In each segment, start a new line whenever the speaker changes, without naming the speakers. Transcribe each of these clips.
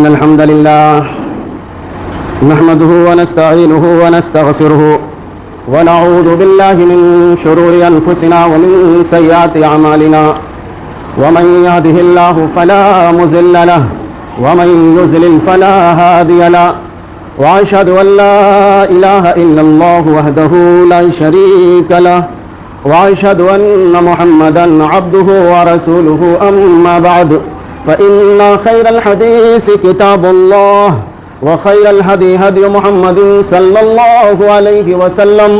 الحمد لله نحمده ونستعينه ونستغفره ونعوذ بالله من شرور أنفسنا ومن سيئات أعمالنا ومن يهده الله فلا مضل له ومن يضلل فلا هادي له وأشهد أن لا إله إلا الله وحده لا شريك له وأشهد أن محمدا عبده ورسوله أما بعد فإن خير الحديث كتاب الله وخير الهدي هدي محمد صلى الله عليه وسلم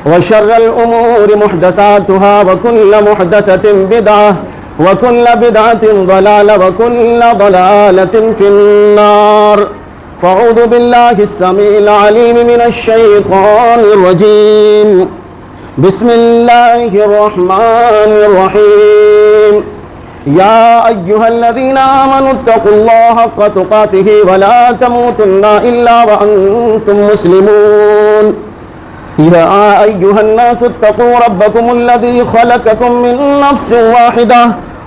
وشر الأمور محدثاتها وكل محدثة بدعة وكل بدعة ضلالة وكل ضلالة في النار فأعوذ بالله السميع العليم من الشيطان الرجيم بسم الله الرحمن الرحيم يا أيها الذين آمنوا اتقوا الله حق تقاته ولا تموتن إلا وأنتم مسلمون يا أيها الناس اتقوا ربكم الذي خلقكم من نفس واحدة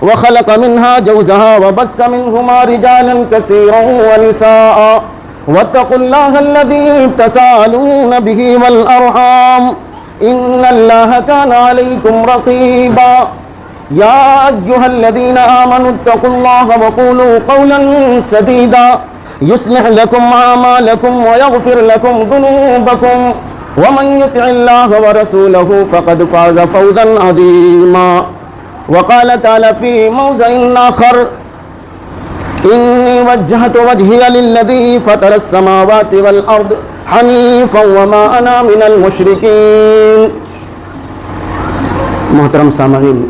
وخلق منها زوجها وبث منهما رجالا كثيرا ونساء واتقوا الله الذي تساءلون به والأرحام إن الله كان عليكم رقيبا يا أيها الذين آمنوا اتقوا الله وقولوا قولا سديدا يصلح لكم أعمالكم ويغفر لكم ذنوبكم ومن يطع الله ورسوله فقد فاز فوزا عظيما وقال تعالى في موضع آخر إني وجهت وجهي للذي فطر السماوات والأرض حنيفا وما أنا من المشركين. محترم سامعین،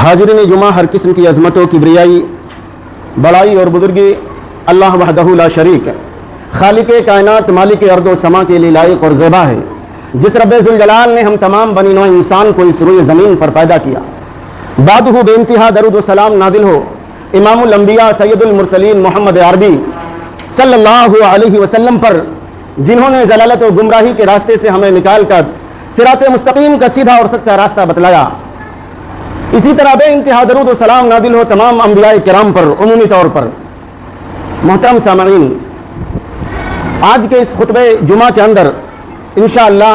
حاضرین جمعہ، ہر قسم کی عظمت و کبریائی، بڑائی اور بزرگی اللہ وحدہ لا شریک خالق کائنات مالک ارض و سما کے لیے لائق اور زیبا ہے، جس رب ذوالجلال نے ہم تمام بنی نوع انسان کو اس روئے زمین پر پیدا کیا۔ بعد ہو بے انتہا درود و سلام نازل ہو امام الانبیاء سید المرسلین محمد عربی صلی اللہ علیہ وسلم پر، جنہوں نے ضلالت و گمراہی کے راستے سے ہمیں نکال کر صراط مستقیم کا سیدھا اور سچا راستہ بتلایا۔ اسی طرح بے انتہا درود و سلام نازل ہو تمام انبیاء کرام پر عمومی طور پر۔ محترم سامعین، آج کے اس خطبہ جمعہ کے اندر انشاءاللہ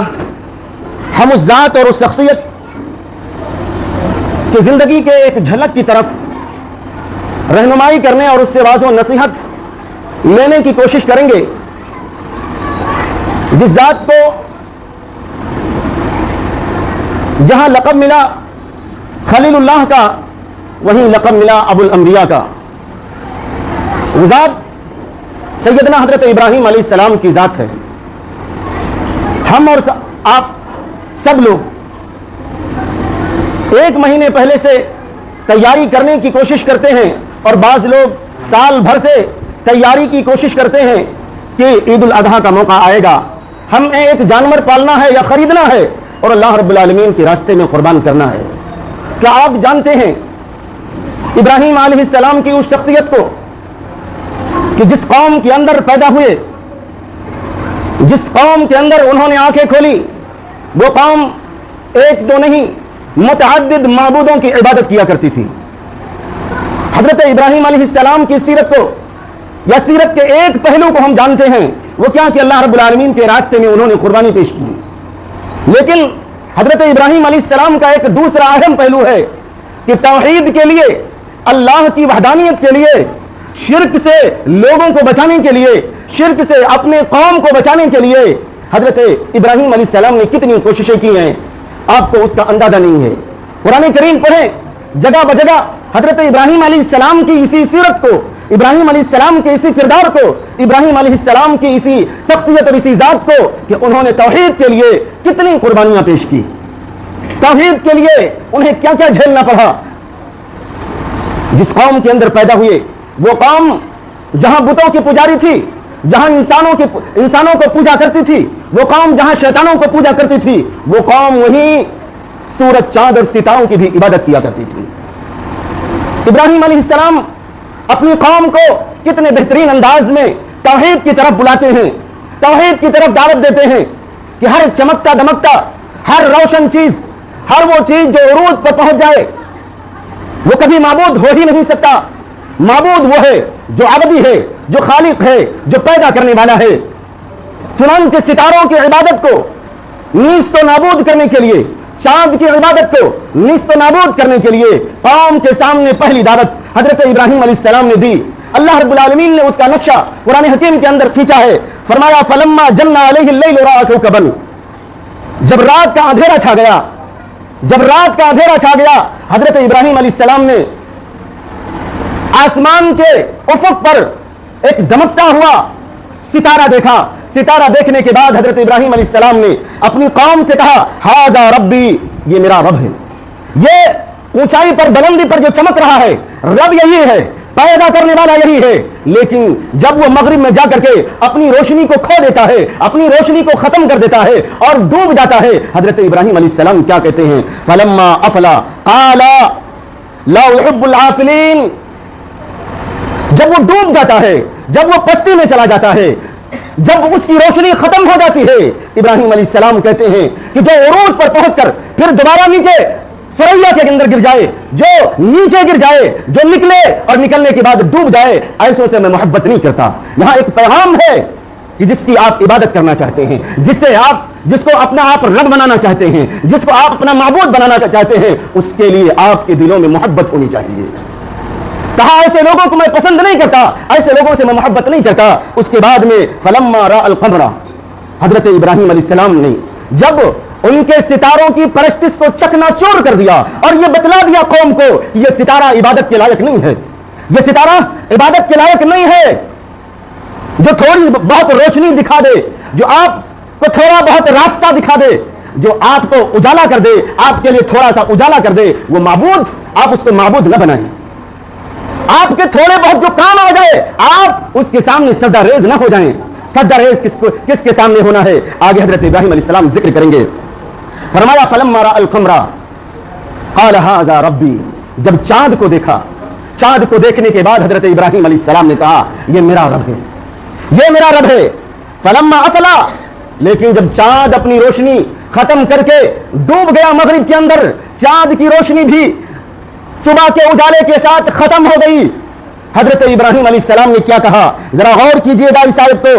ہم اس ذات اور اس شخصیت کی زندگی کے ایک جھلک کی طرف رہنمائی کرنے اور اس سے واضح و نصیحت لینے کی کوشش کریں گے، جس ذات کو جہاں لقب ملا خلیل اللہ کا، وہیں لقب ملا ابو الانبیاء کا۔ وہ ذات سیدنا حضرت ابراہیم علیہ السلام کی ذات ہے۔ ہم اور آپ سب لوگ ایک مہینے پہلے سے تیاری کرنے کی کوشش کرتے ہیں، اور بعض لوگ سال بھر سے تیاری کی کوشش کرتے ہیں کہ عید الاضحیٰ کا موقع آئے گا، ہمیں ایک جانور پالنا ہے یا خریدنا ہے اور اللہ رب العالمین کے راستے میں قربان کرنا ہے۔ کیا آپ جانتے ہیں ابراہیم علیہ السلام کی اس شخصیت کو کہ جس قوم کے اندر پیدا ہوئے، جس قوم کے اندر انہوں نے آنکھیں کھولی، وہ قوم ایک دو نہیں متعدد معبودوں کی عبادت کیا کرتی تھی۔ حضرت ابراہیم علیہ السلام کی سیرت کو یا سیرت کے ایک پہلو کو ہم جانتے ہیں، وہ کیا کہ اللہ رب العالمین کے راستے میں انہوں نے قربانی پیش کی۔ لیکن حضرت ابراہیم علیہ السلام کا ایک دوسرا اہم پہلو ہے کہ توحید کے لیے، اللہ کی وحدانیت کے لیے، شرک سے لوگوں کو بچانے کے لیے، شرک سے اپنے قوم کو بچانے کے لیے حضرت ابراہیم علیہ السلام نے کتنی کوششیں کی ہیں، آپ کو اس کا اندازہ نہیں ہے۔ قرآن کریم پڑھیں، جگہ بجگہ حضرت ابراہیم علیہ السلام کی اسی سیرت کو، ابراہیم علیہ السلام کے اسی کردار کو، ابراہیم علیہ السلام کی اسی شخصیت اور اسی ذات کو کہ انہوں نے توحید کے لیے کتنی قربانیاں پیش کی، توحید کے لیے انہیں کیا کیا جھیلنا پڑا۔ جس قوم کے اندر پیدا ہوئے، وہ قوم جہاں بتوں کی پجاری تھی، جہاں انسانوں کو پوجا کرتی تھی، وہ قوم جہاں شیطانوں کو پوجا کرتی تھی، وہ قوم وہیں سورج، چاند اور ستاروں کی بھی عبادت کیا کرتی تھی۔ ابراہیم علیہ السلام اپنی قوم کو کتنے بہترین انداز میں توحید کی طرف بلاتے ہیں، توحید کی طرف دعوت دیتے ہیں کہ ہر چمکتا دمکتا، ہر روشن چیز، ہر وہ چیز جو عروج پر پہنچ جائے وہ کبھی معبود ہو ہی نہیں سکتا، معبود وہ ہے جو ابدی ہے، جو خالق ہے، جو پیدا کرنے والا ہے۔ چنانچہ ستاروں کی عبادت کو نیست و نابود کرنے کے لیے، چاند کی عبادت کو نیست و نابود کرنے کے لیے قوم کے سامنے پہلی دعوت حضرت ابراہیم علیہ السلام نے دی۔ اللہ رب العالمین نے اس کا نقشہ قرآن حکیم کے اندر کھینچا ہے، فرمایا فلما جن علیہ اللیل رأى کوكبا، جب رات کا اندھیرا چھا گیا، جب رات کا اندھیرا چھا گیا، حضرت ابراہیم علیہ السلام نے آسمان کے افق پر ایک دمکتا ہوا ستارہ دیکھا۔ ستارہ دیکھنے کے بعد حضرت ابراہیم علیہ السلام نے اپنی قوم سے کہا ھذا ربی، یہ میرا رب ہے۔ یہ اونچائی پر، بلندی پر جو چمک رہا ہے، رب یہی ہے، پیدا کرنے والا یہی ہے۔ لیکن جب وہ مغرب میں جا کر کے اپنی روشنی کو کھو دیتا ہے، اپنی روشنی کو ختم کر دیتا ہے اور ڈوب جاتا ہے، حضرت ابراہیم علیہ السلام کیا کہتے ہیں؟ فلما افلا قال لا احب العافلین، جب وہ ڈوب جاتا ہے، جب وہ پستی میں چلا جاتا ہے، جب اس کی روشنی ختم ہو جاتی ہے، ابراہیم علیہ السلام کہتے ہیں کہ جو عروج پر پہنچ کر پھر دوبارہ نیچے سریا کے اندر گر جائے، جو نیچے گر جائے، جو نکلے اور نکلنے کے بعد ڈوب جائے، ایسوں سے میں محبت نہیں کرتا۔ یہاں ایک پیغام ہے کہ جس کی آپ عبادت کرنا چاہتے ہیں، جس کو اپنا آپ رب بنانا چاہتے ہیں، جس کو آپ اپنا معبود بنانا چاہتے ہیں، اس کے لیے آپ کے دلوں میں محبت ہونی چاہیے۔ کہا ایسے لوگوں کو میں پسند نہیں کرتا، ایسے لوگوں سے میں محبت نہیں کرتا۔ اس کے بعد میں فلما رأى القمر، حضرت ابراہیم علیہ السلام نے جب ان کے ستاروں کی پرستش کو چکنا چور کر دیا اور یہ بتلا دیا قوم کو کہ یہ ستارہ عبادت کے لائق نہیں ہے، یہ ستارہ عبادت کے لائق نہیں ہے، جو تھوڑی بہت روشنی دکھا دے، جو آپ کو تھوڑا بہت راستہ دکھا دے، جو آپ کو اجالا کر دے، آپ کے لیے تھوڑا سا اجالا کر دے، وہ معبود، آپ اس کو معبود نہ بنائیں۔ آپ کے تھوڑے بہت جو کام آ جائے، آپ اس کے سامنے سجدہ ریز نہ ہو جائیں۔ سجدہ ریز کس کے سامنے ہونا ہے؟ آگے حضرت ابراہیم علیہ السلام ذکر کریں گے۔ فرمایا فلما رأى القمر قال ھذا ربی، جب چاند کو دیکھا، چاند کو دیکھنے کے بعد حضرت ابراہیم علیہ السلام نے کہا یہ میرا رب ہے، یہ میرا رب ہے۔ فلما افلا، لیکن جب چاند اپنی روشنی ختم کر کے ڈوب گیا مغرب کے اندر، چاند کی روشنی بھی صبح کے اجالے کے ساتھ ختم ہو گئی، حضرت ابراہیم علیہ السلام نے کیا کہا؟ ذرا غور کیجئے گا اس آیت کو،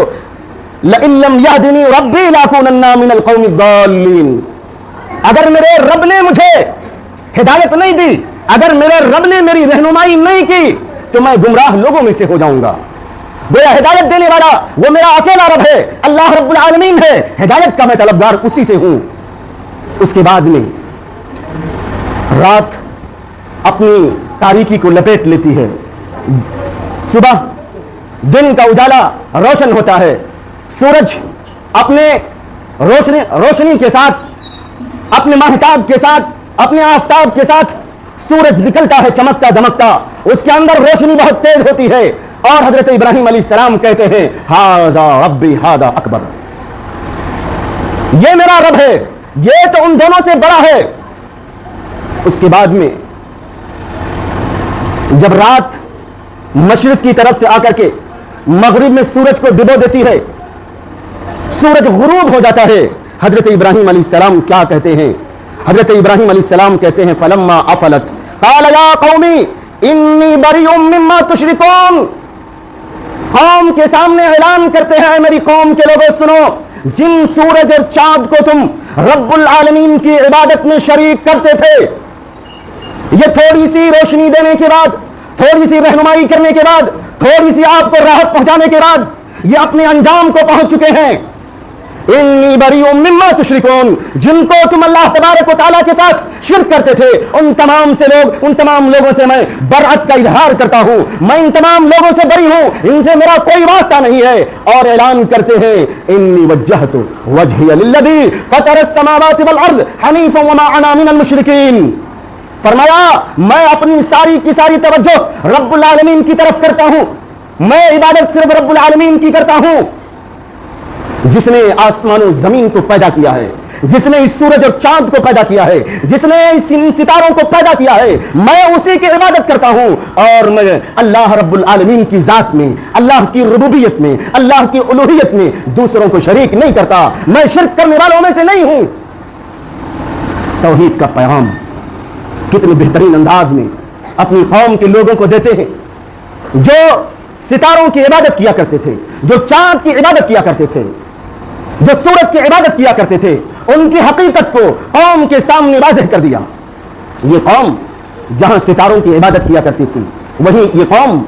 لئن لم یہدنی ربی لأکونن من القوم الضالین، اگر میرے رب نے مجھے ہدایت نہیں دی، اگر میرے رب نے میری رہنمائی نہیں کی تو میں گمراہ لوگوں میں سے ہو جاؤں گا۔ گویا ہدایت دینے والا وہ میرا اکیلا رب ہے، اللہ رب العالمین ہے، ہدایت کا میں طلبگار اسی سے ہوں۔ اس کے بعد میں رات اپنی تاریکی کو لپیٹ لیتی ہے، صبح دن کا اجالا روشن ہوتا ہے، سورج اپنے روشنی کے ساتھ، اپنے ماہتاب کے ساتھ، اپنے آفتاب کے ساتھ سورج نکلتا ہے چمکتا دمکتا، اس کے اندر روشنی بہت تیز ہوتی ہے، اور حضرت ابراہیم علیہ السلام کہتے ہیں ھذا ربی ھذا اکبر، یہ میرا رب ہے، یہ تو ان دونوں سے بڑا ہے۔ اس کے بعد میں جب رات مشرق کی طرف سے آ کر کے مغرب میں سورج کو ڈبو دیتی ہے، سورج غروب ہو جاتا ہے، حضرت ابراہیم علیہ السلام کیا کہتے ہیں؟ حضرت ابراہیم علیہ السلام کہتے ہیں فلما افلت قال یا قومی انی بریء مما تشرکون، قوم کے سامنے اعلان کرتے ہیں میری قوم کے لوگوں سنو، جن سورج اور چاند کو تم رب العالمین کی عبادت میں شریک کرتے تھے، یہ تھوڑی سی روشنی دینے کے بعد، تھوڑی سی رہنمائی کرنے کے بعد، تھوڑی سی آپ کو راحت پہنچانے کے بعد یہ اپنے انجام کو پہنچ چکے ہیں۔ انی بریء مما تشرکون، جن کو تم اللہ تبارک و تعالیٰ کے ساتھ شرک کرتے تھے، ان تمام لوگوں سے میں برعت کا اظہار کرتا ہوں، میں ان تمام لوگوں سے بری ہوں، ان سے میرا کوئی واسطہ نہیں ہے۔ اور اعلان کرتے ہیں انی وجہت وجہی للذی فطر السماوات والارض حنیفا وما انا من المشرکین، فرمایا میں اپنی ساری کی ساری توجہ رب العالمین کی طرف کرتا ہوں، میں عبادت صرف رب العالمین کی کرتا ہوں جس نے آسمان و زمین کو پیدا کیا ہے، جس نے اس سورج اور چاند کو پیدا کیا ہے، جس نے اس ستاروں کو پیدا کیا ہے، میں اسی کی عبادت کرتا ہوں، اور میں اللہ رب العالمین کی ذات میں، اللہ کی ربوبیت میں، اللہ کی الوہیت میں دوسروں کو شریک نہیں کرتا، میں شرک کرنے والوں میں سے نہیں ہوں۔ توحید کا پیغام کتنے بہترین انداز میں اپنی قوم کے لوگوں کو دیتے ہیں، جو ستاروں کی عبادت کیا کرتے تھے، جو چاند کی عبادت کیا کرتے تھے، جو سورج کی عبادت کیا کرتے تھے، ان کی حقیقت کو قوم کے سامنے واضح کر دیا۔ یہ قوم جہاں ستاروں کی عبادت کیا کرتی تھی، وہیں یہ قوم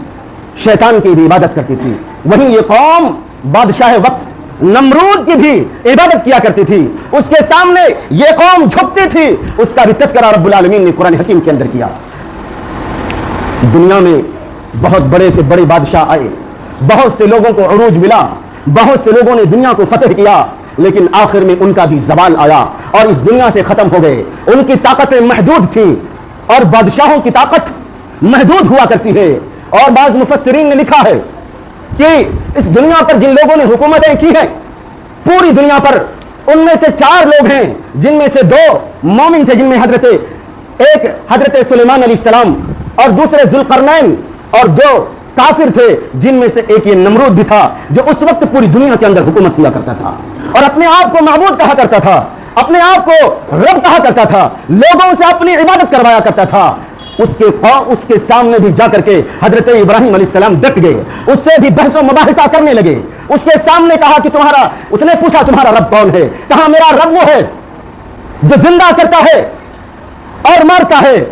شیطان کی بھی عبادت کرتی تھی، وہیں یہ قوم بادشاہ وقت نمرود کی بھی عبادت کیا کرتی تھی، اس کے سامنے یہ قوم جھکتی تھی۔ اس کا بھی تذکرہ رب العالمین نے قرآن حکیم کے اندر کیا۔ دنیا میں بہت بڑے سے بڑے بادشاہ آئے، بہت سے لوگوں کو عروج ملا، بہت سے لوگوں نے دنیا کو فتح کیا، لیکن آخر میں ان کا بھی زوال آیا اور اس دنیا سے ختم ہو گئے۔ ان کی طاقتیں محدود تھیں اور بادشاہوں کی طاقت محدود ہوا کرتی ہے۔ اور بعض مفسرین نے لکھا ہے کہ اس دنیا پر جن لوگوں نے حکومتیں کی ہیں، پوری دنیا پر ان میں سے 4 لوگ ہیں جن میں سے 2 مومن تھے، جن میں ایک حضرت سلیمان علیہ السلام اور دوسرے ذوالقرنین، اور 2 کافر تھے جن میں سے ایک یہ نمرود بھی تھا جو اس وقت پوری دنیا کے اندر حکومت کیا کرتا تھا اور اپنے آپ کو معبود کہا کرتا تھا، اپنے آپ کو رب کہا کرتا تھا، لوگوں سے اپنی عبادت کروایا کرتا تھا۔ اس کے سامنے بھی جا کر کے حضرت ابراہیم علیہ السلام ڈٹ گئے، اس سے بھی بحث و مباحثہ کرنے لگے۔ اس کے سامنے کہا کہ اس نے پوچھا تمہارا رب کون ہے؟ کہا میرا رب وہ ہے جو زندہ کرتا ہے اور مارتا ہے۔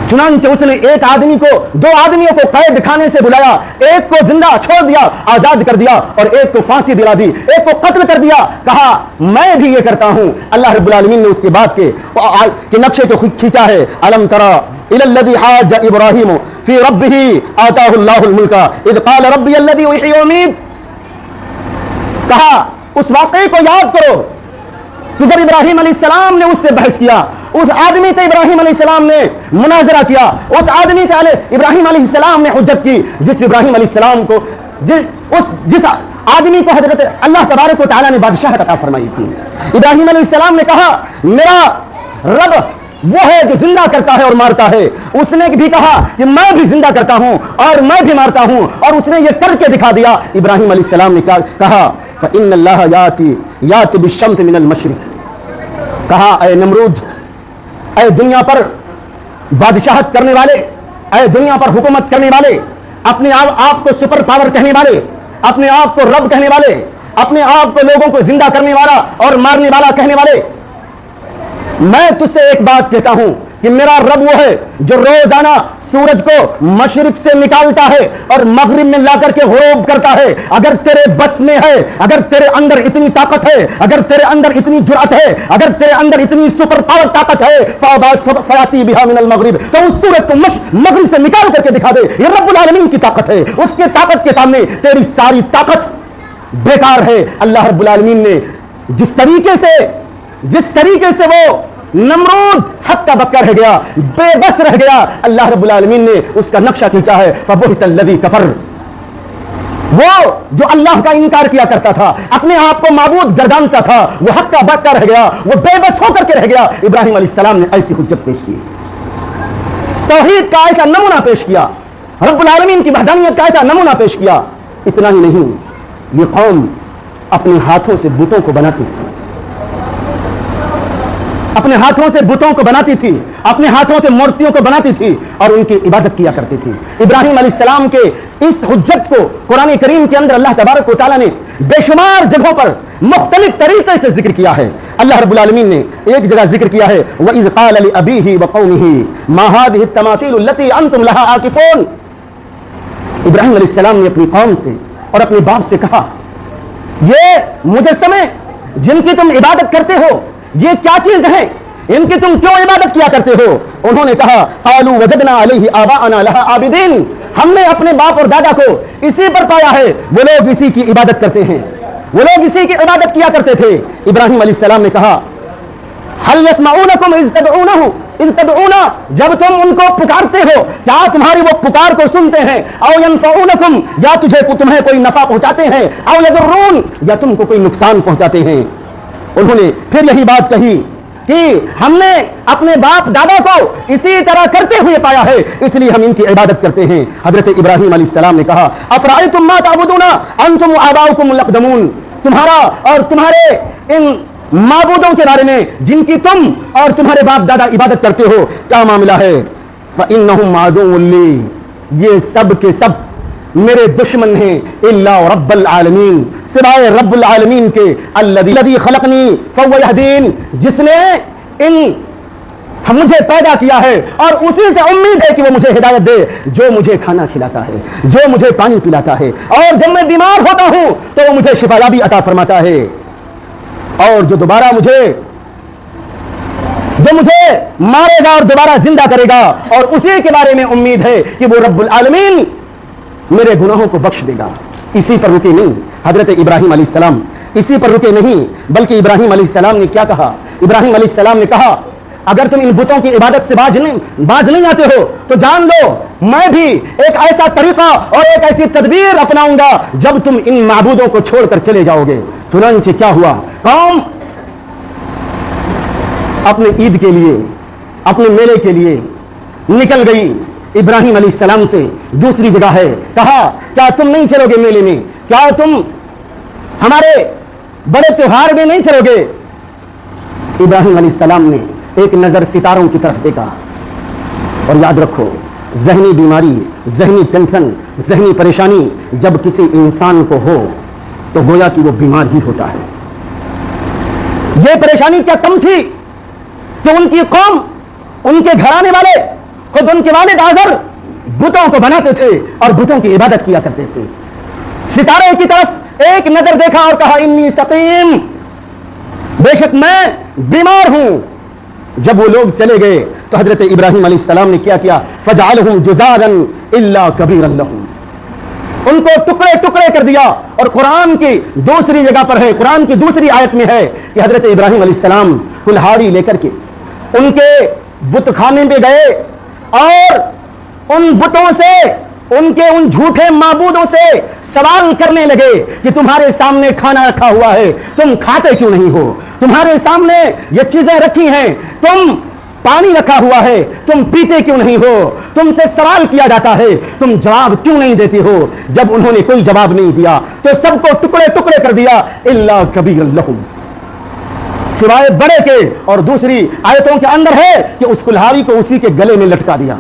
چنانچہ اس نے 2 آدمیوں کو قید خانے سے بلایا، ایک کو زندہ چھوڑ دیا، آزاد کر دیا، اور ایک کو پھانسی دلا دی، ایک کو قتل کر دیا۔ کہا میں بھی یہ کرتا ہوں۔ اللہ رب العالمین نے اس کے بعد کے نقشے کو کھینچا ہے۔ الم تری الی الذی حاج ابراہیم فی ربہ آتاہ اللہ الملک اذ قال ربی الذی یحیی ویمیت۔ کہا اس واقعے کو یاد کرو کہ جب ابراہیم علیہ السلام نے اس سے بحث کیا، اس آدمی سے ابراہیم علیہ السلام نے مناظرہ کیا، اس آدمی سے ابراہیم علیہ السلام نے حجت کی، جس ابراہیم علیہ السلام کو جس آدمی کو حضرت اللہ تبارک و تعالیٰ نے بادشاہت عطا فرمائی تھی۔ ابراہیم علیہ السلام نے کہا میرا رب وہ ہے جو زندہ کرتا ہے اور مارتا ہے۔ اس نے بھی کہا کہ میں بھی زندہ کرتا ہوں اور میں بھی مارتا ہوں، اور اس نے یہ کر کے دکھا دیا۔ ابراہیم علیہ السلام نے کہا فإن اللہ یأتی بالشمس من المشرق۔ کہا اے نمرود، اے دنیا پر بادشاہت کرنے والے، اے دنیا پر حکومت کرنے والے، اپنے آپ کو سپر پاور کہنے والے، اپنے آپ کو رب کہنے والے، اپنے آپ کو لوگوں کو زندہ کرنے والا اور مارنے والا کہنے والے، میں تجھ سے ایک بات کہتا ہوں کہ میرا رب وہ ہے جو روزانہ سورج کو مشرق سے نکالتا ہے اور مغرب میں لا کر کے غروب کرتا ہے۔ اگر تیرے بس میں ہے، اگر تیرے اندر اتنی طاقت ہے، اگر تیرے اندر اتنی جرأت ہے، اگر تیرے اندر اتنی سپر پاور طاقت ہے، فیاتی بہا من المغرب، تو اس سورج کو مغرب سے نکال کر کے دکھا دے۔ یہ رب العالمین کی طاقت ہے، اس کے طاقت کے سامنے تیری ساری طاقت بیکار ہے۔ اللہ رب العالمین نے جس طریقے سے وہ نمرود حق کا بکا رہ گیا، بے بس رہ گیا، اللہ رب العالمین نے اس کا نقشہ کھینچا ہے۔ فبہت الذی کفر، وہ جو اللہ کا انکار کیا کرتا تھا، اپنے آپ کو معبود گردانتا تھا، وہ حق کا بکا رہ گیا، وہ بے بس ہو کر کے رہ گیا۔ ابراہیم علیہ السلام نے ایسی حجت پیش کی، توحید کا ایسا نمونہ پیش کیا، رب العالمین کی وحدانیت کا ایسا نمونہ پیش کیا۔ اتنا ہی نہیں، یہ قوم اپنے ہاتھوں سے بتوں کو بناتی تھی، اپنے ہاتھوں سے بتوں کو بناتی تھی، اپنے ہاتھوں سے مورتیوں کو بناتی تھی اور ان کی عبادت کیا کرتی تھی۔ ابراہیم علیہ السلام کے اس حجت کو قرآن کریم کے اندر اللہ تبارک و تعالیٰ نے بے شمار جگہوں پر مختلف طریقے سے ذکر کیا ہے۔ اللہ رب العالمین نے ایک جگہ ذکر کیا ہے وَإِذْ قَالَ لِأَبِيهِ وَقَوْمِهِ مَا هَذِهِ التَّمَاثِيلُ الَّتِي أَنْتُمْ لَهَا عَاكِفُونَ۔ ابراہیم علیہ السلام نے اپنی قوم سے اور اپنے باپ سے کہا یہ مجسمے جن کی تم عبادت کرتے ہو یہ کیا چیز ہیں، ان کی تم کیوں عبادت کیا کرتے ہو؟ انہوں نے کہا قالوا وجدنا علیہ آباءنا لها عابدین، ہم نے اپنے باپ اور دادا کو اسی پر پایا ہے، وہ لوگ اسی کی عبادت کرتے ہیں، وہ لوگ اسی کی عبادت کیا کرتے تھے۔ ابراہیم علیہ السلام نے کہا هل يسمعونكم اذ تدعون، جب تم ان کو پکارتے ہو کیا تمہاری وہ پکار کو سنتے ہیں؟ او ينفعونكم، یا تمہیں کوئی نفع پہنچاتے ہیں؟ او يضرون، یا تم کو کوئی نقصان پہنچاتے ہیں؟ انہوں نے پھر یہی بات کہی کہ ہم نے اپنے باپ دادا کو اسی طرح کرتے ہوئے پایا ہے، اس لیے ہم ان کی عبادت کرتے ہیں۔ حضرت ابراہیم علیہ السلام نے کہا افرأیتم ما تعبدون انتم وآباؤکم الاقدمون، تمہارا اور تمہارے ان معبودوں کے بارے میں جن کی تم اور تمہارے باپ دادا عبادت کرتے ہو کیا معاملہ ہے؟ فإنہم عدو لی، یہ سب کے سب میرے دشمن ہیں الا رب العالمین، سوائے رب العالمین کے، الذی خلقنی فهو یہدین، جس نے مجھے پیدا کیا ہے اور اسی سے امید ہے کہ وہ مجھے ہدایت دے، جو مجھے کھانا کھلاتا ہے، جو مجھے پانی پلاتا ہے، اور جب میں بیمار ہوتا ہوں تو وہ مجھے شفا یابی عطا فرماتا ہے، اور جو مجھے مارے گا اور دوبارہ زندہ کرے گا، اور اسی کے بارے میں امید ہے کہ وہ رب العالمین میرے گناہوں کو بخش دے گا۔ اسی پر رکے نہیں حضرت ابراہیم علیہ السلام، اسی پر رکے نہیں، بلکہ ابراہیم علیہ السلام نے کیا کہا؟ ابراہیم علیہ السلام نے کہا اگر تم ان بتوں کی عبادت سے باز نہیں آتے ہو تو جان لو میں بھی ایک ایسا طریقہ اور ایک ایسی تدبیر اپناؤں گا جب تم ان معبودوں کو چھوڑ کر چلے جاؤ گے۔ چنانچہ کیا ہوا؟ قوم اپنے عید کے لیے، اپنے میلے کے لیے نکل گئی ابراہیم علیہ السلام سے دوسری جگہ ہے، کہا کیا تم نہیں چلو گے میلے میں؟ کیا تم ہمارے بڑے تہوار میں نہیں چلو گے؟ ابراہیم علیہ السلام نے ایک نظر ستاروں کی طرف دیکھا، اور یاد رکھو ذہنی بیماری، ذہنی ٹینشن، ذہنی پریشانی جب کسی انسان کو ہو تو گویا کہ وہ بیمار ہی ہوتا ہے۔ یہ پریشانی کیا کم تھی کہ ان کی قوم، ان کے گھرانے والے، خود ان کے والد آزر بتوں کو بناتے تھے اور بتوں کی عبادت کیا کرتے تھے۔ ستارے کی طرف ایک نظر دیکھا اور کہا انی سقیم، بے شک میں بیمار ہوں۔ جب وہ لوگ چلے گئے تو حضرت ابراہیم علیہ السلام نے کیا کیا؟ فجعلہم جزازا الا کبیرا لہم، ان کو ٹکڑے ٹکڑے کر دیا۔ اور قرآن کی دوسری جگہ پر ہے، قرآن کی دوسری آیت میں ہے کہ حضرت ابراہیم علیہ السلام کلہاڑی لے کر کے ان کے بت خانے پہ گئے اور ان بتوں سے، ان کے ان جھوٹے معبودوں سے سوال کرنے لگے کہ تمہارے سامنے کھانا رکھا ہوا ہے، تم کھاتے کیوں نہیں ہو؟ تمہارے سامنے یہ چیزیں رکھی ہیں، تم پانی رکھا ہوا ہے، تم پیتے کیوں نہیں ہو؟ تم سے سوال کیا جاتا ہے، تم جواب کیوں نہیں دیتے ہو؟ جب انہوں نے کوئی جواب نہیں دیا تو سب کو ٹکڑے ٹکڑے کر دیا الا کبیر لہم، سوائے بڑے کے۔ اور دوسری آیتوں کے اندر ہے کہ اس کلہاڑی کو اسی کے گلے میں لٹکا دیا،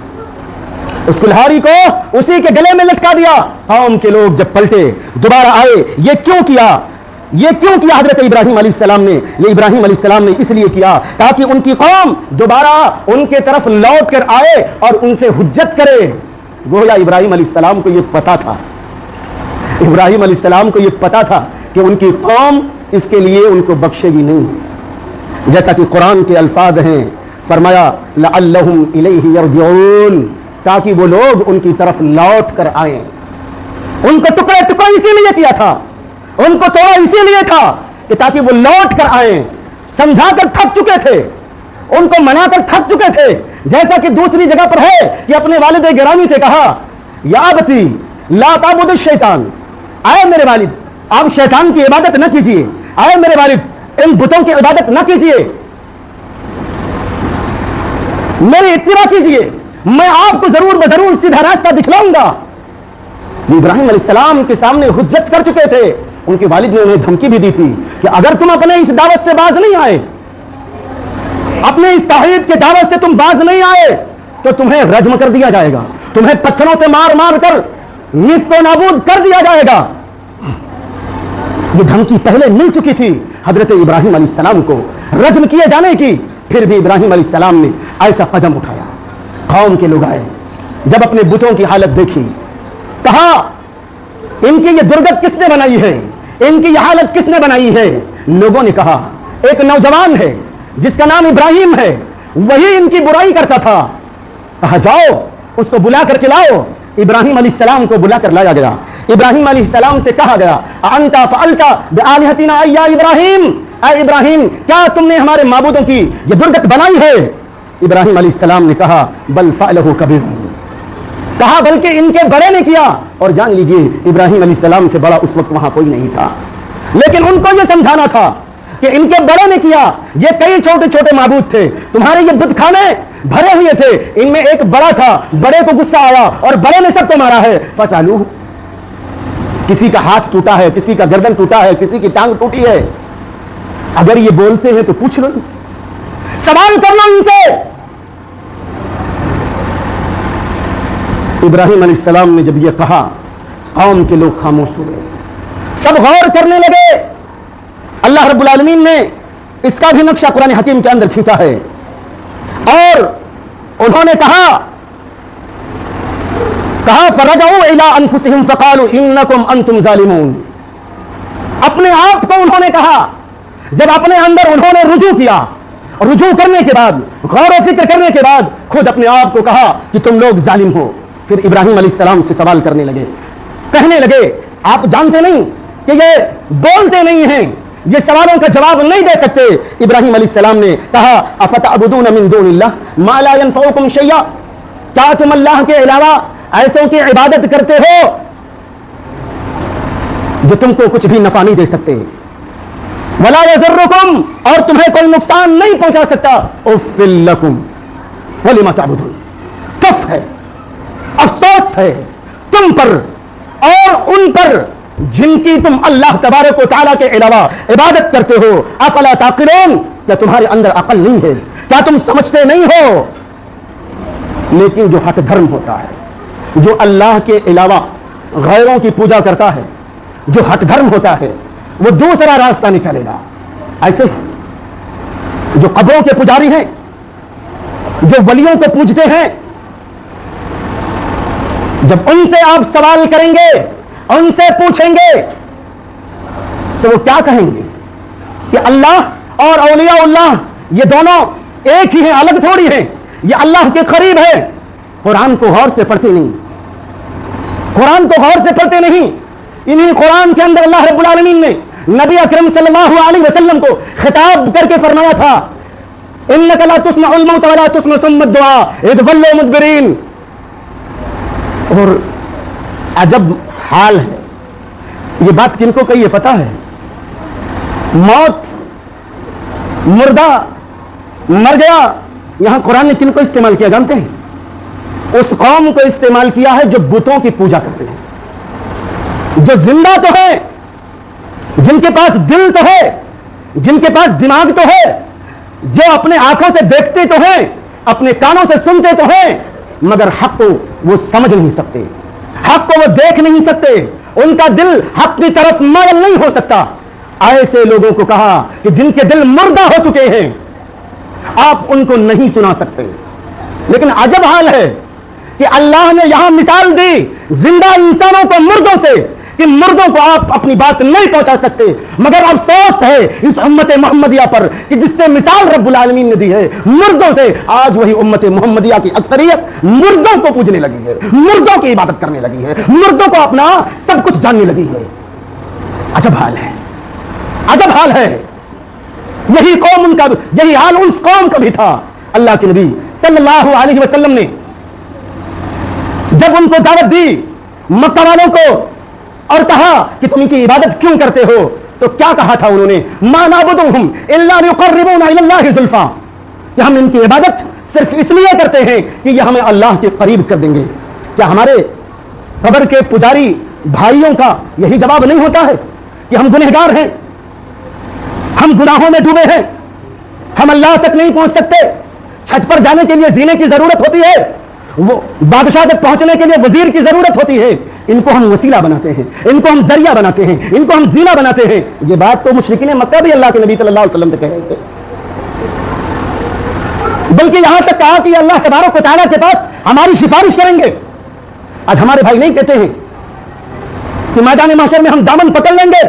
اس کلہاڑی کو اسی کے گلے میں لٹکا دیا۔ قوم کے لوگ جب پلٹے دوبارہ آئے، یہ کیوں کیا؟ یہ کیوں کیا حضرت ابراہیم علیہ السلام نے؟ یہ ابراہیم علیہ السلام نے اس لیے کیا تاکہ ان کی قوم دوبارہ ان کے طرف لوٹ کر آئے اور ان سے حجت کرے۔ گویا ابراہیم علیہ السلام کو یہ پتا تھا، ابراہیم علیہ السلام کو یہ پتا تھا کہ ان کی قوم اس کے لیے ان کو بخشے گی نہیں، جیسا کہ قرآن کے الفاظ ہیں، فرمایا لعلہم الیہ یرجعون، تاکہ وہ لوگ ان کی طرف لوٹ کر آئیں۔ ان کو ٹکڑے ٹکڑے اسی لیے کیا تھا، ان کو توڑا اسی لیے تھا کہ تاکہ وہ لوٹ کر آئیں۔ سمجھا کر تھک چکے تھے، ان کو منا کر تھک چکے تھے، جیسا کہ دوسری جگہ پر ہے کہ اپنے والد گرامی سے کہا یا ابتی لا تعبد الشیطان، اے میرے والد آپ شیطان کی عبادت نہ کیجیے، اے میرے والد ان بتوں کی عبادت نہ کیجیے، میری اتباع کیجیے، میں آپ کو ضرور بضرور سیدھا راستہ دکھلاؤں گا۔ یہ ابراہیم علیہ السلام کے سامنے حجت کر چکے تھے، ان کے والد نے انہیں دھمکی بھی دی تھی کہ اگر تم اپنے اس دعوت سے باز نہیں آئے، اپنے اس توحید کے دعوت سے تم باز نہیں آئے تو تمہیں رجم کر دیا جائے گا، تمہیں پتھروں سے مار مار کر نیست و نابود کر دیا جائے گا۔ یہ دھمکی پہلے مل چکی تھی حضرت ابراہیم علیہ السلام کو رجم کیے جانے کی، پھر بھی ابراہیم علیہ السلام نے ایسا قدم اٹھایا۔ قوم کے لوگ آئے، جب اپنے بتوں کی حالت دیکھی، کہا ان کی یہ درگت کس نے بنائی ہے، ان کی یہ حالت کس نے بنائی ہے؟ لوگوں نے کہا ایک نوجوان ہے جس کا نام ابراہیم ہے، وہی ان کی برائی کرتا تھا۔ کہا جاؤ اس کو بلا کر کے لاؤ۔ ابراہیم علیہ السلام کو بلا کر لایا گیا۔ ابراہیم علیہ السلام سے کہا گیا انت فعلت بآلہتنا یا ابراہیم، اے ابراہیم کیا تم نے ہمارے معبودوں کی یہ درگت بنائی ہے؟ ابراہیم علیہ السلام نے کہا بل فعلہ کبیرہم، کہا بلکہ ان کے بڑے نے کیا۔ اور جان لیجئے ابراہیم علیہ السلام سے بڑا اس وقت وہاں کوئی نہیں تھا، لیکن ان کو یہ سمجھانا تھا کہ ان کے بڑے نے کیا۔ یہ کئی چھوٹے چھوٹے معبود تھے، تمہارے یہ بت خانے بھرے ہوئے تھے، ان میں ایک بڑا تھا، بڑے کو غصہ آیا اور بڑے نے سب کو مارا ہے۔ فسالو، کسی کا ہاتھ ٹوٹا ہے، کسی کا گردن ٹوٹا ہے، کسی کی ٹانگ ٹوٹی ہے، اگر یہ بولتے ہیں تو پوچھ لو ان سے، سوال کر لو ان سے۔ ابراہیم علیہ السلام نے جب یہ کہا قوم کے لوگ خاموش ہو گئے, سب غور کرنے لگے. اللہ رب العالمین نے اس کا بھی نقشہ قرآن حکیم کے اندر کھینچا ہے, اور انہوں نے کہا فرجعوا الی انفسہم فقالوا انکم انتم ظالمون. اپنے آپ کو انہوں نے کہا, جب اپنے اندر انہوں نے رجوع کرنے کے بعد, غور و فکر کرنے کے بعد خود اپنے آپ کو کہا کہ تم لوگ ظالم ہو. پھر ابراہیم علیہ السلام سے سوال کرنے لگے, کہنے لگے آپ جانتے نہیں کہ یہ بولتے نہیں ہیں, یہ سوالوں کا جواب نہیں دے سکتے. ابراہیم علیہ السلام نے کہا افتعبدون من دون اللہ ما لا ينفعکم شیئا, کیا تم اللہ کے علاوہ ایسوں کی عبادت کرتے ہو جو تم کو کچھ بھی نفع نہیں دے سکتے, ولا یضرکم, اور تمہیں کوئی نقصان نہیں پہنچا سکتا. اف لکم ولم تعبدون, کف ہے, افسوس ہے تم پر اور ان پر جن کی تم اللہ تبارک و تعالیٰ کے علاوہ عبادت کرتے ہو. افلا تعقلون, کیا تمہارے اندر عقل نہیں ہے, کیا تم سمجھتے نہیں ہو؟ لیکن جو ہٹ دھرم ہوتا ہے, جو اللہ کے علاوہ غیروں کی پوجا کرتا ہے, جو ہٹ دھرم ہوتا ہے, وہ دوسرا راستہ نکالے گا. ایسے جو قبروں کے پجاری ہیں, جو ولیوں کو پوجتے ہیں, جب ان سے آپ سوال کریں گے, ان سے پوچھیں گے, تو وہ کیا کہیں گے کہ اللہ اور اولیاء اللہ یہ دونوں ایک ہی ہیں, الگ تھوڑی ہیں, یہ اللہ کے قریب ہے. قرآن کو غور سے پڑھتے نہیں, قرآن کو غور سے پڑھتے نہیں. انہی قرآن کے اندر اللہ رب العالمین نے نبی اکرم صلی اللہ علیہ وسلم کو خطاب کر کے فرمایا تھا انک لا تسمع الموت ولا تسمع صم الدعاء اذ ولوا مدبرین. اور عجب حال ہے, یہ بات کن کو کہی ہے پتا ہے؟ موت, مردہ مر گیا, یہاں قرآن نے کن کو استعمال کیا جانتے ہیں؟ اس قوم کو استعمال کیا ہے جو بتوں کی پوجا کرتے ہیں, جو زندہ تو ہے, جن کے پاس دل تو ہے, جن کے پاس دماغ تو ہے, جو اپنے آنکھوں سے دیکھتے تو ہیں, اپنے کانوں سے سنتے تو ہیں, مگر حق کو وہ سمجھ نہیں سکتے, حق کو وہ دیکھ نہیں سکتے, ان کا دل حق کی طرف مائل نہیں ہو سکتا. ایسے لوگوں کو کہا کہ جن کے دل مردہ ہو چکے ہیں آپ ان کو نہیں سنا سکتے. لیکن عجب حال ہے کہ اللہ نے یہاں مثال دی زندہ انسانوں کو مردوں سے, کہ مردوں کو آپ اپنی بات نہیں پہنچا سکتے. مگر افسوس ہے اس امت محمدیہ پر کہ جس سے مثال رب العالمین نے دی ہے مردوں سے, آج وہی امت محمدیہ کی اکثریت مردوں کو پوجنے لگی ہے, مردوں کی عبادت کرنے لگی ہے, مردوں کو اپنا سب کچھ جاننے لگی ہے. عجب حال ہے, عجب حال ہے. یہی قوم ان کا, یہی حال اس قوم کا بھی تھا. اللہ کے نبی صلی اللہ علیہ وسلم نے جب ان کو دعوت دی مکہ والوں کو اور کہا کہ تم ان کی عبادت کیوں کرتے ہو, تو کیا کہا تھا انہوں نے؟ ما نعبدهم الا ليقربونا الى الله زلفا, کہ ہم ان کی عبادت صرف اس لیے کرتے ہیں کہ یہ ہمیں اللہ کے قریب کر دیں گے. کیا ہمارے قبر کے پجاری بھائیوں کا یہی جواب نہیں ہوتا ہے کہ ہم گنہگار ہیں, ہم گناہوں میں ڈوبے ہیں, ہم اللہ تک نہیں پہنچ سکتے, چھت پر جانے کے لیے زینے کی ضرورت ہوتی ہے, وہ بادشاہ تک پہنچنے کے لیے وزیر کی ضرورت ہوتی ہے, ان کو ہم وسیلہ بناتے ہیں, ان کو ہم ذریعہ بناتے ہیں, ان کو ہم زینہ بناتے ہیں. یہ بات تو مشرکین مکہ بھی اللہ کے نبی صلی اللہ علیہ وسلم سے کہہ رہے تھے, بلکہ یہاں تک کہا کہ اللہ تبارک و تعالیٰ کے پاس ہماری سفارش کریں گے. آج ہمارے بھائی نہیں کہتے ہیں کہ میدان محشر میں ہم دامن پکڑ لیں گے,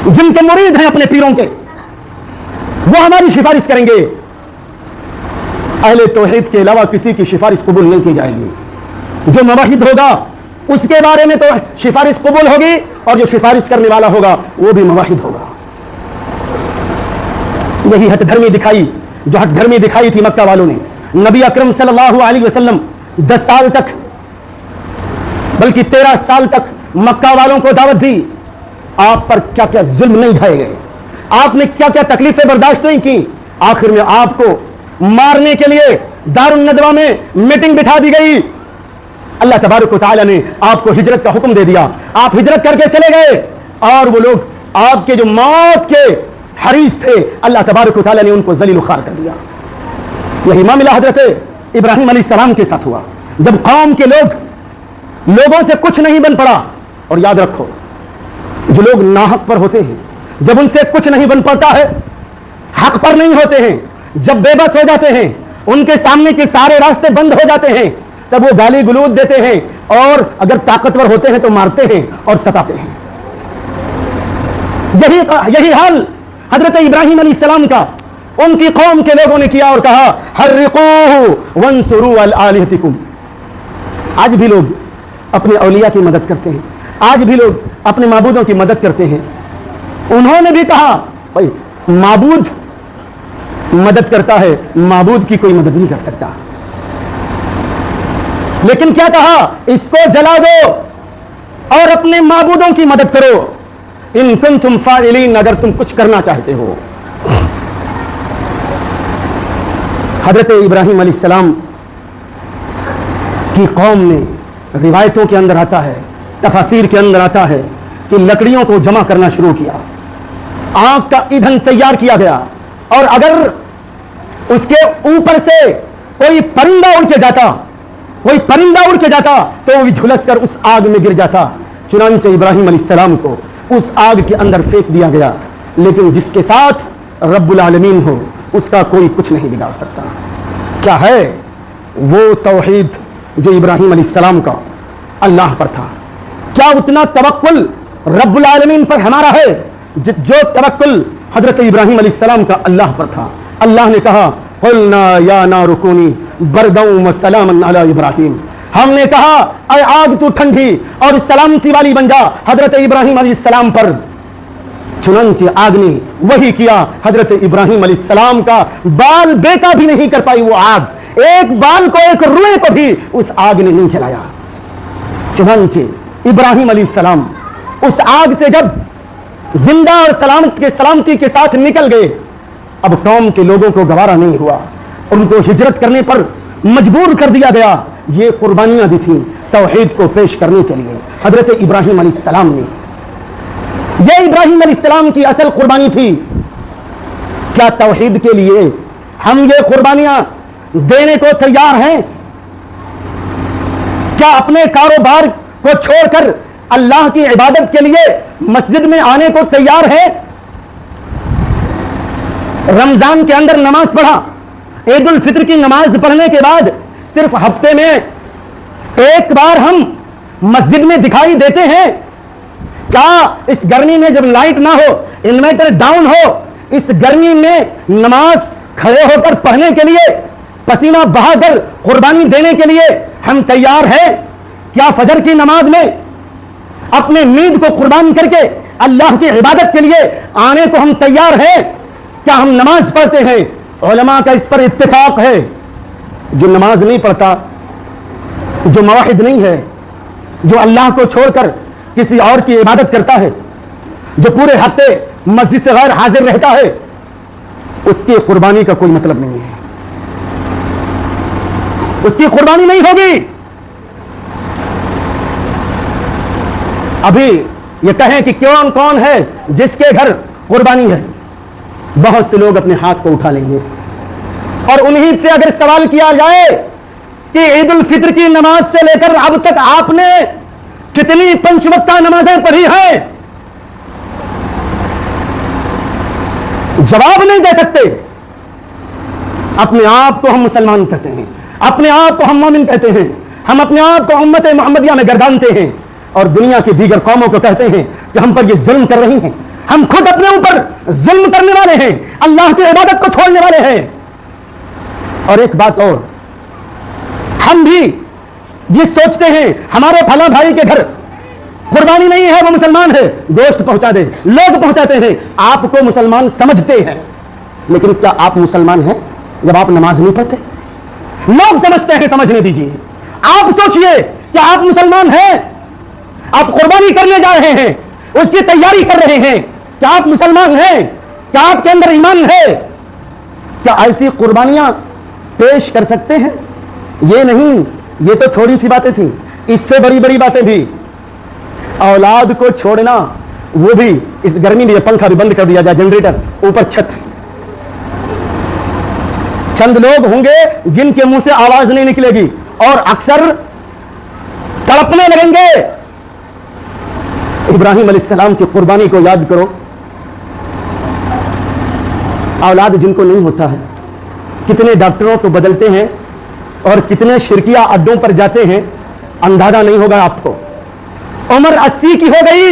جن کے مرید ہیں اپنے پیروں کے وہ ہماری سفارش کریں گے. اہل توحید کے علاوہ کسی کی سفارش قبول نہیں کی جائے گی. جو موحد ہوگا اس کے بارے میں تو سفارش قبول ہوگی, اور جو سفارش کرنے والا ہوگا وہ بھی موحد ہوگا. یہی ہٹ دھرمی دکھائی, جو ہٹ دھرمی دکھائی تھی مکہ والوں نے. نبی اکرم صلی اللہ علیہ وسلم 10 سال تک بلکہ 13 سال تک مکہ والوں کو دعوت دی. آپ پر کیا کیا ظلم نہیں ڈھائے گئے, آپ نے کیا کیا تکلیفیں برداشت نہیں کی. آخر میں آپ کو مارنے کے لیے دار الندوہ میں میٹنگ بٹھا دی گئی. اللہ تبارک و تعالیٰ نے آپ کو ہجرت کا حکم دے دیا, آپ ہجرت کر کے چلے گئے, اور وہ لوگ آپ کے جو موت کے حریص تھے اللہ تبارک و تعالیٰ نے ان کو ذلیل و خوار کر دیا. یہی معاملہ حضرت ابراہیم علیہ السلام کے ساتھ ہوا. جب قوم کے لوگوں سے کچھ نہیں بن پڑا، اور یاد رکھو جو لوگ ناحق پر ہوتے ہیں، جب ان سے کچھ نہیں بن پاتا ہے، حق پر نہیں ہوتے ہیں، جب بے بس ہو جاتے ہیں، ان کے سامنے کے سارے راستے بند ہو جاتے ہیں، تب وہ گالی گلوچ دیتے ہیں، اور اگر طاقتور ہوتے ہیں تو مارتے ہیں اور ستاتے ہیں۔ یہی حال حضرت ابراہیم علیہ السلام کا ان کی قوم کے لوگوں نے کیا اور کہا حرقوہ وانصروا علی آلہتکم۔ آج بھی لوگ اپنے اولیاء کی مدد کرتے ہیں، آج بھی لوگ اپنے معبودوں کی مدد کرتے ہیں۔ انہوں نے بھی کہا بھائی معبود مدد کرتا ہے، معبود کی کوئی مدد نہیں کر سکتا، لیکن کیا کہا؟ اس کو جلا دو اور اپنے معبودوں کی مدد کرو، ان کنتم فاعلین، اگر تم کچھ کرنا چاہتے ہو۔ حضرت ابراہیم علیہ السلام کی قوم نے، روایتوں کے اندر آتا ہے، تفاسیر کے اندر آتا ہے کہ لکڑیوں کو جمع کرنا شروع کیا، آگ کا ایندھن تیار کیا گیا، اور اگر اس کے اوپر سے کوئی پرندہ اڑ کے جاتا تو وہ جھلس کر اس آگ میں گر جاتا۔ چنانچہ ابراہیم علیہ السلام کو اس آگ کے اندر پھینک دیا گیا، لیکن جس کے ساتھ رب العالمین ہو اس کا کوئی کچھ نہیں بگاڑ سکتا۔ کیا ہے وہ توحید جو ابراہیم علیہ السلام کا اللہ پر تھا؟ کیا اتنا توکل رب العالمین پر ہمارا ہے جو توکل حضرت ابراہیم علیہ السلام کا اللہ پر تھا؟ اللہ نے کہا قلنا یا نار کونی بردا وسلاما علی ابراہیم، ہم نے کہا اے آگ تو ٹھنڈی اور سلامتی والی بن جا حضرت ابراہیم علیہ السلام پر۔ چنانچہ آگ نے وہی کیا، حضرت ابراہیم علیہ السلام کا بال بیٹا بھی نہیں کر پائی وہ آگ، ایک بال کو، ایک روئے کو بھی اس آگ نے نہیں جلایا۔ چنانچہ ابراہیم علیہ السلام اس آگ سے جب زندہ اور سلامتی کے ساتھ نکل گئے، اب قوم کے لوگوں کو گوارا نہیں ہوا، ان کو ہجرت کرنے پر مجبور کر دیا گیا۔ یہ قربانیاں دی تھیں توحید کو پیش کرنے کے لیے حضرت ابراہیم علیہ السلام نے۔ یہ ابراہیم علیہ السلام کی اصل قربانی تھی۔ کیا توحید کے لیے ہم یہ قربانیاں دینے کو تیار ہیں؟ کیا اپنے کاروبار کو چھوڑ کر اللہ کی عبادت کے لیے مسجد میں آنے کو تیار ہے؟ رمضان کے اندر نماز پڑھا، عید الفطر کی نماز پڑھنے کے بعد صرف ہفتے میں ایک بار ہم مسجد میں دکھائی دیتے ہیں۔ کیا اس گرمی میں جب لائٹ نہ ہو، انورٹر ڈاؤن ہو، اس گرمی میں نماز کھڑے ہو کر پڑھنے کے لیے، پسینہ بہا کر قربانی دینے کے لیے ہم تیار ہیں؟ کیا فجر کی نماز میں اپنے نیند کو قربان کر کے اللہ کی عبادت کے لیے آنے کو ہم تیار ہیں؟ کیا ہم نماز پڑھتے ہیں؟ علماء کا اس پر اتفاق ہے، جو نماز نہیں پڑھتا، جو موحد نہیں ہے، جو اللہ کو چھوڑ کر کسی اور کی عبادت کرتا ہے، جو پورے ہفتے مسجد سے غیر حاضر رہتا ہے، اس کی قربانی کا کوئی مطلب نہیں ہے، اس کی قربانی نہیں ہوگی۔ ابھی یہ کہیں کہ کون ہے جس کے گھر قربانی ہے، بہت سے لوگ اپنے ہاتھ کو اٹھا لیں گے، اور انہی سے اگر سوال کیا جائے کہ عید الفطر کی نماز سے لے کر اب تک آپ نے کتنی پنچ وقتہ نمازیں پڑھی ہیں، جواب نہیں دے سکتے۔ اپنے آپ کو ہم مسلمان کہتے ہیں، اپنے آپ کو ہم مومن کہتے ہیں، ہم اپنے آپ کو امت محمدیہ میں گردانتے ہیں، اور دنیا کی دیگر قوموں کو کہتے ہیں کہ ہم پر یہ ظلم کر رہی ہیں۔ ہم خود اپنے اوپر ظلم کرنے والے ہیں، اللہ کی عبادت کو چھوڑنے والے ہیں۔ اور ایک بات اور، ہم بھی یہ سوچتے ہیں ہمارے پھلا بھائی کے گھر قربانی نہیں ہے، وہ مسلمان ہے، گوشت پہنچا دے، لوگ پہنچاتے ہیں، آپ کو مسلمان سمجھتے ہیں، لیکن کیا آپ مسلمان ہیں جب آپ نماز نہیں پڑھتے؟ لوگ سمجھتے ہیں، سمجھنے دیجیے۔ آپ سوچئے کہ آپ مسلمان ہیں، آپ قربانی کرنے جا رہے ہیں، اس کی تیاری کر رہے ہیں، کیا آپ مسلمان ہیں؟ کیا آپ کے اندر ایمان ہے؟ کیا ایسی قربانیاں پیش کر سکتے ہیں؟ یہ نہیں، یہ تو تھوڑی سی باتیں تھیں، اس سے بڑی بڑی باتیں بھی۔ اولاد کو چھوڑنا، وہ بھی اس گرمی میں، یہ پنکھا بھی بند کر دیا جائے، جنریٹر اوپر چھت، چند لوگ ہوں گے جن کے منہ سے آواز نہیں نکلے گی، اور اکثر تڑپنے لگیں گے۔ ابراہیم علیہ السلام کی قربانی کو یاد کرو۔ اولاد جن کو نہیں ہوتا ہے، کتنے ڈاکٹروں کو بدلتے ہیں اور کتنے شرکیہ اڈوں پر جاتے ہیں، اندازہ نہیں ہوگا آپ کو۔ عمر 80 کی ہو گئی،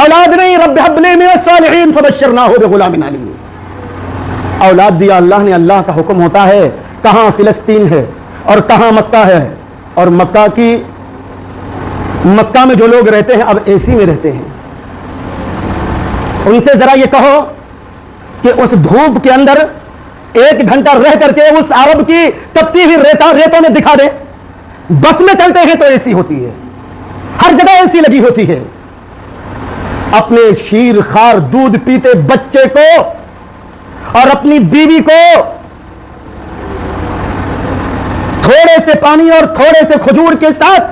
اولاد نہیں، رب ہب لی من الصالحین فبشرناہ بغلام علیم۔ اولاد دیا اللہ نے، اللہ کا حکم ہوتا ہے۔ کہاں فلسطین ہے اور کہاں مکہ ہے، اور مکہ میں جو لوگ رہتے ہیں اب اے سی میں رہتے ہیں، ان سے ذرا یہ کہو کہ اس دھوپ کے اندر 1 گھنٹہ رہ کر کے اس عرب کی تپتی ہوئی ریتوں میں دکھا دے۔ بس میں چلتے ہیں تو اے سی ہوتی ہے، ہر جگہ اے سی لگی ہوتی ہے۔ اپنے شیر خار دودھ پیتے بچے کو اور اپنی بیوی کو تھوڑے سے پانی اور تھوڑے سے کھجور کے ساتھ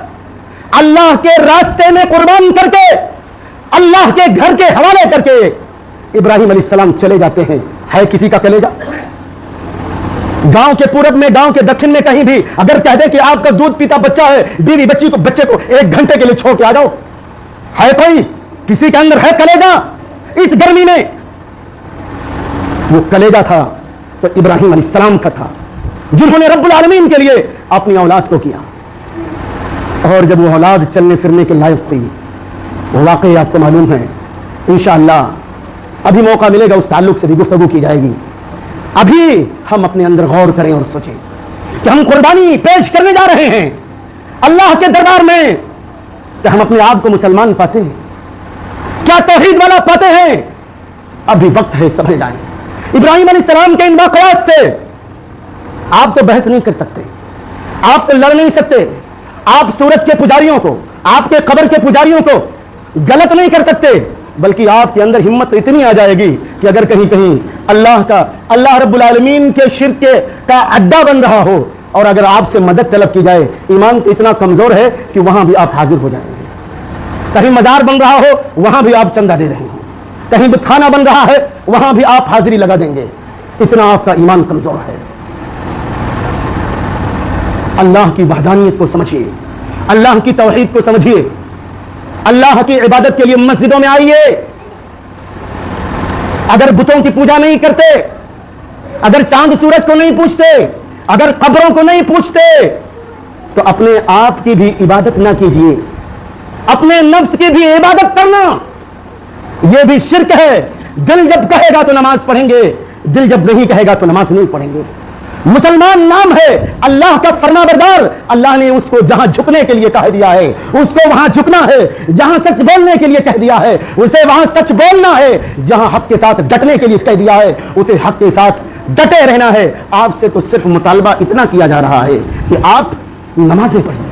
اللہ کے راستے میں قربان کر کے، اللہ کے گھر کے حوالے کر کے ابراہیم علیہ السلام چلے جاتے ہیں۔ ہے کسی کا کلیجہ؟ گاؤں کے پورب میں، گاؤں کے دکھن میں کہیں بھی اگر کہہ دیں کہ آپ کا دودھ پیتا بچہ ہے، بیوی بچے کو 1 گھنٹے کے لیے چھوڑ کے آ جاؤ، ہے کوئی کسی کے اندر ہے کلیجہ اس گرمی میں؟ وہ کلیجہ تھا تو ابراہیم علیہ السلام کا تھا، جنہوں نے رب العالمین کے لیے اپنی اولاد کو کیا۔ اور جب وہ اولاد چلنے پھرنے کے لائق ہوئی، واقعی آپ کو معلوم ہے، انشاءاللہ ابھی موقع ملے گا اس تعلق سے بھی گفتگو کی جائے گی۔ ابھی ہم اپنے اندر غور کریں اور سوچیں کہ ہم قربانی پیش کرنے جا رہے ہیں اللہ کے دربار میں، کہ ہم اپنے آپ کو مسلمان پاتے ہیں، کیا توحید والا پاتے ہیں؟ ابھی وقت ہے، سمجھ جائیں۔ ابراہیم علیہ السلام کے ان واقعات سے آپ تو بحث نہیں کر سکتے، آپ تو لڑ نہیں سکتے، آپ سورج کے پجاریوں کو، آپ کے قبر کے پجاریوں کو غلط نہیں کر سکتے، بلکہ آپ کے اندر ہمت تو اتنی آ جائے گی کہ اگر کہیں اللہ رب العالمین کے شرک کا اڈا بن رہا ہو اور اگر آپ سے مدد طلب کی جائے، ایمان تو اتنا کمزور ہے کہ وہاں بھی آپ حاضر ہو جائیں گے۔ کہیں مزار بن رہا ہو وہاں بھی آپ چندہ دے رہے ہوں، کہیں بت خانہ بن رہا ہے وہاں بھی آپ حاضری لگا دیں گے، اتنا آپ کا ایمان کمزور ہے۔ اللہ کی وحدانیت کو سمجھیے، اللہ کی توحید کو سمجھیے، اللہ کی عبادت کے لیے مسجدوں میں آئیے۔ اگر بتوں کی پوجا نہیں کرتے، اگر چاند سورج کو نہیں پوچھتے، اگر قبروں کو نہیں پوچھتے، تو اپنے آپ کی بھی عبادت نہ کیجیے، اپنے نفس کی بھی عبادت کرنا یہ بھی شرک ہے۔ دل جب کہے گا تو نماز پڑھیں گے، دل جب نہیں کہے گا تو نماز نہیں پڑھیں گے۔ مسلمان نام ہے اللہ کا فرما بردار، اللہ نے اس کو جہاں جھکنے کے لیے کہہ دیا ہے اس کو وہاں جھکنا ہے، جہاں سچ بولنے کے لیے کہہ دیا ہے اسے وہاں سچ بولنا ہے، جہاں حق کے ساتھ ڈٹنے کے لیے کہہ دیا ہے اسے حق کے ساتھ ڈٹے رہنا ہے۔ آپ سے تو صرف مطالبہ اتنا کیا جا رہا ہے کہ آپ نمازیں پڑھیے،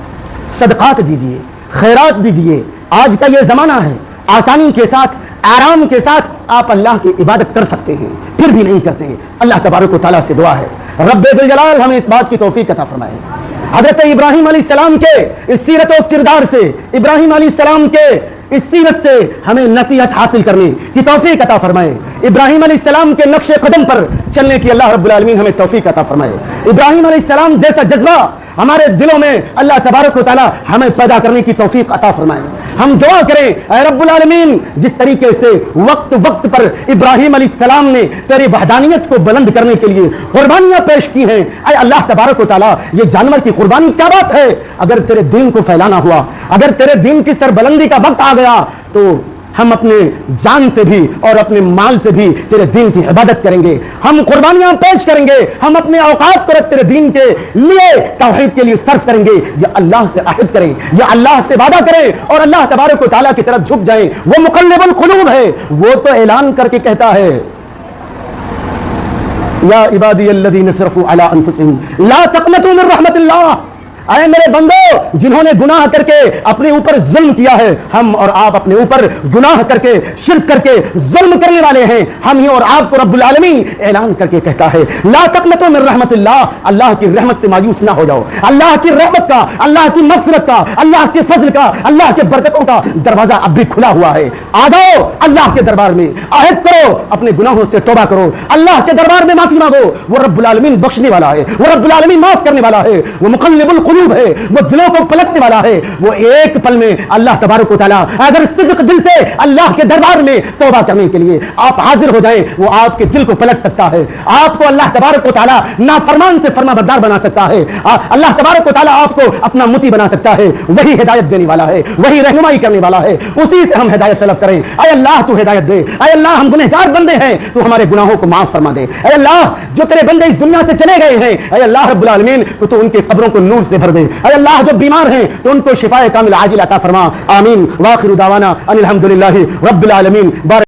صدقات دیجیے، خیرات دیجیے۔ آج کا یہ زمانہ ہے، آسانی کے ساتھ، آرام کے ساتھ آپ اللہ کی عبادت کر سکتے ہیں، پھر بھی نہیں کرتے ہیں۔ اللہ تبارک و تعالیٰ سے دعا ہے رب ذوالجلال ہمیں اس بات کی توفیق عطا فرمائے۔ حضرت ابراہیم علیہ السلام کے اس سیرت و کردار سے، ابراہیم علیہ السلام کے اس سیرت سے ہمیں نصیحت حاصل کرنے کی توفیق عطا فرمائے۔ ابراہیم علیہ السلام کے نقش قدم پر چلنے کی اللہ رب العالمین ہمیں توفیق عطا فرمائے۔ ابراہیم علیہ السلام جیسا جذبہ ہمارے دلوں میں اللہ تبارک و تعالی ہمیں پیدا کرنے کی توفیق عطا فرمائے۔ ہم دعا کریں اے رب العالمین، جس طریقے سے وقت وقت پر ابراہیم علیہ السلام نے تیری وحدانیت کو بلند کرنے کے لیے قربانیاں پیش کی ہیں، اے اللہ تبارک و تعالی یہ جانور کی قربانی کیا بات ہے؟ اگر تیرے دین کو پھیلانا ہوا، اگر تیرے دین کی سربلندی کا وقت آ گیا تو ہم اپنے جان سے بھی اور اپنے مال سے بھی تیرے دین کی عبادت کریں گے، ہم قربانیاں پیش کریں گے، ہم اپنے اوقات کو تیرے دین کے لیے، توحید کے لیے صرف کریں گے۔ یا اللہ سے عہد کریں، یا اللہ سے وعدہ کریں اور اللہ تبارک و تعالیٰ کی طرف جھک جائیں۔ وہ مقلب القلوب ہے، وہ تو اعلان کر کے کہتا ہے یا عبادی الذین اسرفوا علی انفسہم لا تقنطوا من رحمت اللہ، اے میرے بندو جنہوں نے گناہ کر کے اپنے اوپر ظلم کیا ہے، ہم اور آپ اپنے اوپر گناہ کر کے شرک کر کے ظلم کرنے والے ہیں، ہم ہی اور آپ کو رب العالمین اعلان کر کے کہتا ہے لا تقنطوا من رحمت اللہ، اللہ کی رحمت سے مایوس نہ ہو جاؤ، اللہ کی رحمت کا، اللہ کی مغفرت کا، اللہ کے فضل کا، اللہ کے برکتوں کا دروازہ اب بھی کھلا ہوا ہے۔ آ جاؤ اللہ کے دربار میں، عہد کرو، اپنے گناہوں سے توبہ کرو، اللہ کے دربار میں معافی مانگو، وہ رب العالمین بخشنے والا ہے، وہ رب العالمین معاف کرنے والا ہے، وہ مقلب القلوب ہے، وہ دلوں کو پلٹنے والا ہے، وہ ایک پل میں اللہ تبارک و تعالیٰ اگر صدق دل سے اللہ کے دربار میں توبہ کرنے کے لیے آپ حاضر ہو جائیں، وہ آپ کے دل کو پلٹ سکتا ہے، آپ کو اللہ تبارک و تعالیٰ نافرمان سے فرما بردار بنا سکتا ہے، اللہ تبارک و تعالیٰ آپ کو اپنا مطیع بنا سکتا ہے، وہی ہدایت دینے والا ہے، وہی رہنمائی کرنے والا ہے، اسی سے ہم ہدایت طلب کریں۔ اے اللہ تو ہدایت دے، اے اللہ ہم گنہگار بندے ہیں، تو ہمارے گناہوں کو معاف فرما دے، اے اللہ جو تیرے بندے اس دنیا سے چلے گئے ہیں، اے اللہ رب العالمین تو ان کے قبروں کو نور سے بھر دے، اے اللہ جو بیمار ہیں تو ان کو شفاء کامل عاجل عطا فرما، آمین۔ واخر دعوانا ان الحمد للہ رب العالمین۔